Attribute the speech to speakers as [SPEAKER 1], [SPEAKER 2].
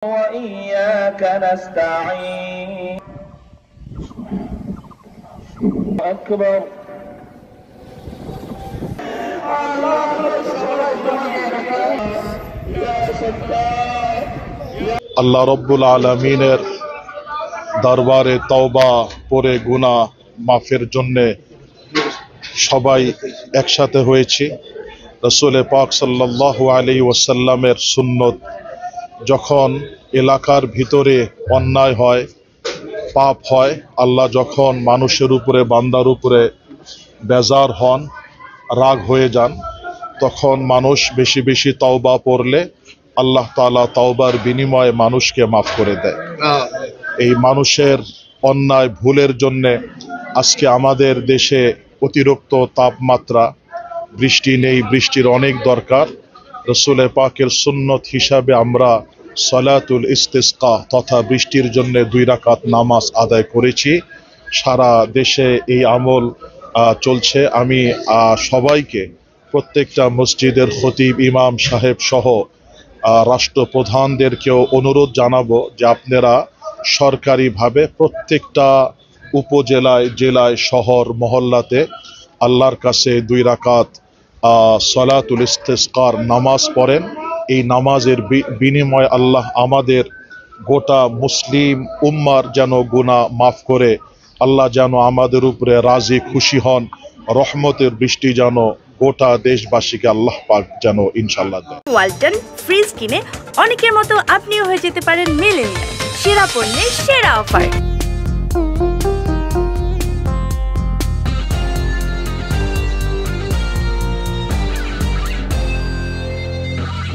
[SPEAKER 1] وإياك نستعين أكبر
[SPEAKER 2] আল্লাহ রব্বুল আলামিনের দরবারে তওবা পড়ে গুনাহ মাফের জন্য সবাই একসাথে হয়েছি। রাসূল পাক সাল্লাল্লাহু আলাইহি ওয়াসাল্লামের সুন্নত, যখন এলাকার ভিতরে অন্যায় হয়, পাপ হয়, আল্লাহ যখন মানুষের উপরে, বান্দার উপরে বেজার হন, রাগ হয়ে যান, তখন মানুষ বেশি বেশি তওবা পড়লে আল্লাহ তাআলা তওবার বিনিময়ে মানুষকে মাফ করে দেয়। এই মানুষের অন্যায় ভুলের জন্য আজকে আমাদের দেশে অতিরিক্ত তাপমাত্রা, বৃষ্টি নেই, বৃষ্টির অনেক দরকার। রাসূল পাকের সুন্নত হিসাবে আমরা সালাতুল ইস্তিসকা তথা বৃষ্টির জন্য 2 রাকাত নামাজ আদায় করেছি। সারা দেশে এই আমল চলছে। আমি সবাইকে, প্রত্যেকটা মসজিদের খতিব, ইমাম সাহেব সহ রাষ্ট্রপ্রধানদেরকেও অনুরোধ জানাবো যে আপনারা সরকারিভাবে প্রত্যেকটা উপজেলায়, জেলায়, শহর, মহল্লাতে আল্লাহর কাছে 2 রাকাত সালাতুল ইস্তিসকার নামাজ পড়েন। এই নামাজের বিনিময়ে আল্লাহ আমাদের গোটা মুসলিম উম্মার যেন গুনাহ মাফ করে, আল্লাহ যেন আমাদের উপরে রাজি খুশি হন, রহমতের বৃষ্টি যেন গোটা দেশবাসীকে আল্লাহ পাক যেন ইনশাআল্লাহ দেয়।
[SPEAKER 3] ওয়ালটন ফ্রিজ কিনে অনেকের মতো আপনিও হয়ে যেতে পারেন মিলেনিয়াল। সেরা পণ্যের সেরা অফার।